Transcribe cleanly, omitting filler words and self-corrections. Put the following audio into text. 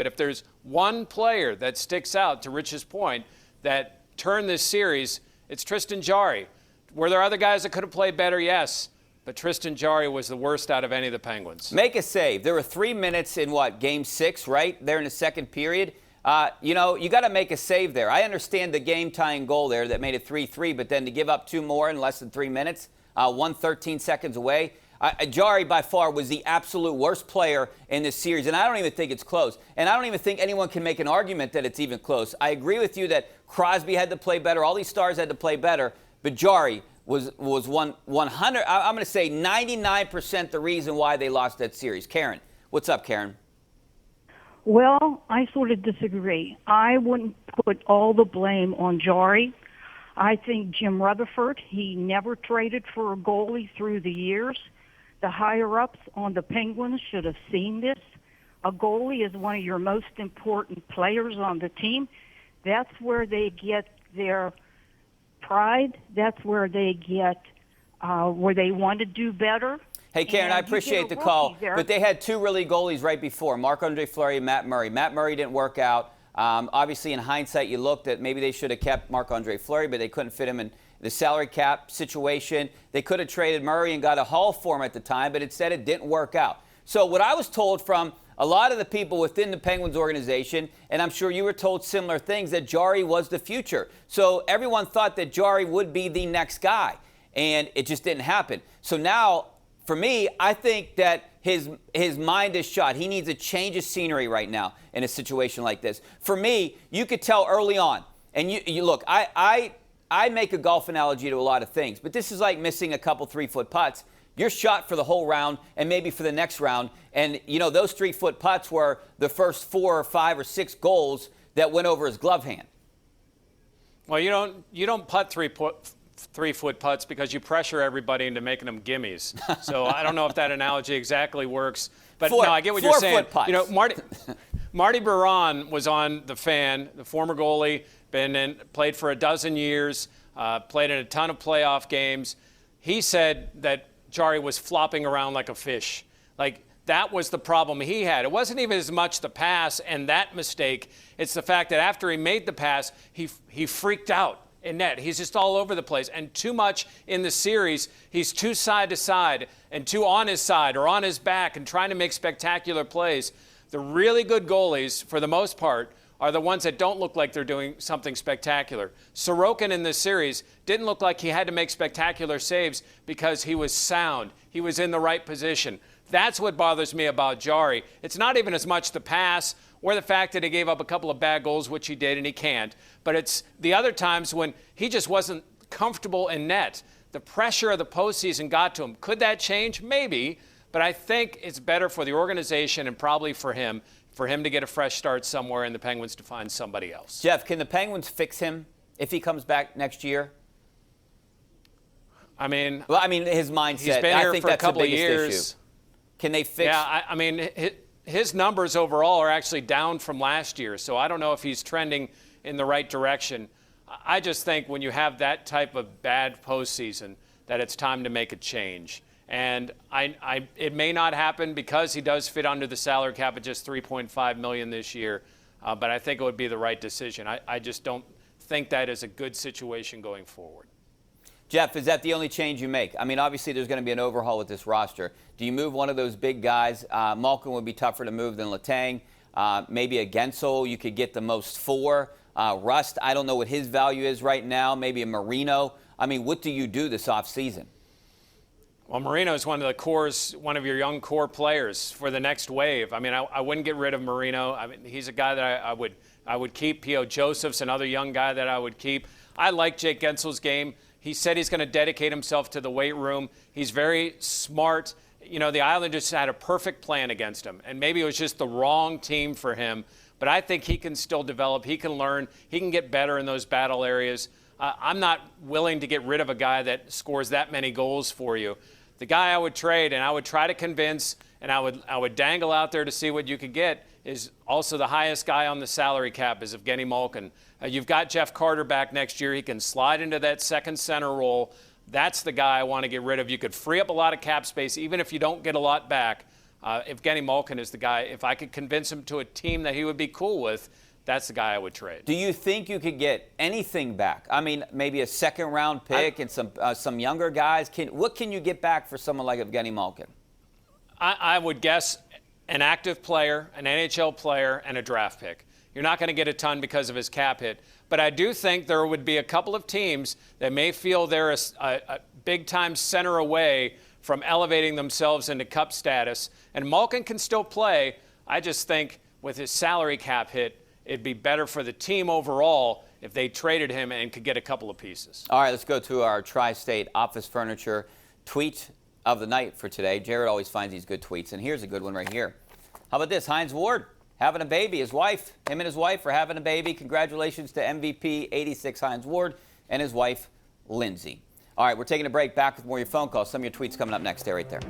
If there's one player that sticks out, to Rich's point, that turned this series, it's Tristan Jarry. Were there other guys that could have played better? Yes. But Tristan Jarry was the worst out of any of the Penguins. Make a save. There were 3 minutes in Game 6, right? There in the second period. You got to make a save there. I understand the game-tying goal there that made it 3-3, but then to give up 2 more in less than 3 minutes, 13 seconds away. Jarry, by far, was the absolute worst player in this series, and I don't even think it's close. And I don't even think anyone can make an argument that it's even close. I agree with you that Crosby had to play better. All these stars had to play better, but Jarry was 100. I'm going to say 99% the reason why they lost that series. Karen, what's up, Karen? Well, I sort of disagree. I wouldn't put all the blame on Jarry. I think Jim Rutherford, he never traded for a goalie through the years. The higher-ups on the Penguins should have seen this. A goalie is one of your most important players on the team. That's where they get their pride. That's where they get where they want to do better. Hey, Karen, I appreciate the call, but they had 2 really goalies right before, Marc-Andre Fleury and Matt Murray. Matt Murray didn't work out. Obviously, in hindsight, you looked at maybe they should have kept Marc-Andre Fleury, but they couldn't fit him in the salary cap situation. They could have traded Murray and got a haul for him at the time, but instead it didn't work out. So what I was told from a lot of the people within the Penguins organization, and I'm sure you were told similar things, that Jarry was the future. So everyone thought that Jarry would be the next guy, and it just didn't happen. So now, for me, I think that his mind is shot. He needs a change of scenery right now in a situation like this. For me, you could tell early on, and you look, I make a golf analogy to a lot of things, but this is like missing a couple 3-foot putts. You're shot for the whole round and maybe for the next round. And, those 3-foot putts were the first 4 or 5 or 6 goals that went over his glove hand. Well, you don't putt 3-foot putts because you pressure everybody into making them gimmies. So I don't know if that analogy exactly works. But no, I get what you're saying. Putts. Marty Biron was on The Fan, the former goalie, played for a dozen years, played in a ton of playoff games. He said that Jarry was flopping around like a fish. Like, that was the problem he had. It wasn't even as much the pass and that mistake. It's the fact that after he made the pass, he freaked out in net. He's just all over the place. And too much in the series, he's too side to side and too on his side or on his back and trying to make spectacular plays. The really good goalies, for the most part, are the ones that don't look like they're doing something spectacular. Sorokin in this series didn't look like he had to make spectacular saves because he was sound. He was in the right position. That's what bothers me about Jarry. It's not even as much the pass or the fact that he gave up a couple of bad goals, which he did, and he can't. But it's the other times when he just wasn't comfortable in net. The pressure of the postseason got to him. Could that change? Maybe. But I think it's better for the organization and probably for him to get a fresh start somewhere and the Penguins to find somebody else. Jeff, can the Penguins fix him if he comes back next year? I mean, his mindset. He's been here I think for that's a couple the of biggest years. Issue. Can they fix? Yeah, his numbers overall are actually down from last year, so I don't know if he's trending in the right direction. I just think when you have that type of bad postseason, that it's time to make a change. And it may not happen because he does fit under the salary cap at just $3.5 million this year, but I think it would be the right decision. I just don't think that is a good situation going forward. Jeff, is that the only change you make? I mean, obviously there's going to be an overhaul with this roster. Do you move one of those big guys? Malkin would be tougher to move than Letang. Maybe a Gensel you could get the most for. Rust, I don't know what his value is right now. Maybe a Marino. I mean, what do you do this offseason? Well, Marino is one of your young core players for the next wave. I mean, I wouldn't get rid of Marino. I mean, he's a guy that I would keep. P.O. Joseph's another young guy that I would keep. I like Jake Gensel's game. He said he's going to dedicate himself to the weight room. He's very smart. The Islanders had a perfect plan against him, and maybe it was just the wrong team for him. But I think he can still develop. He can learn. He can get better in those battle areas. I'm not willing to get rid of a guy that scores that many goals for you. The guy I would trade and I would try to convince and I would dangle out there to see what you could get is also the highest guy on the salary cap is Evgeny Malkin. You've got Jeff Carter back next year. He can slide into that second center role. That's the guy I want to get rid of. You could free up a lot of cap space even if you don't get a lot back. Evgeny Malkin is the guy. If I could convince him to a team that he would be cool with, that's the guy I would trade. Do you think you could get anything back? I mean, maybe a second-round pick and some younger guys. What can you get back for someone like Evgeny Malkin? I would guess an active player, an NHL player, and a draft pick. You're not going to get a ton because of his cap hit. But I do think there would be a couple of teams that may feel they're a big-time center away from elevating themselves into cup status. And Malkin can still play. I just think with his salary cap hit, it'd be better for the team overall if they traded him and could get a couple of pieces. All right, let's go to our Tri-State Office Furniture tweet of the night for today. Jared always finds these good tweets, and here's a good one right here. How about this? Hines Ward having a baby. Him and his wife are having a baby. Congratulations to MVP 86 Hines Ward and his wife, Lindsay. All right, we're taking a break. Back with more of your phone calls. Some of your tweets coming up next. Stay right there.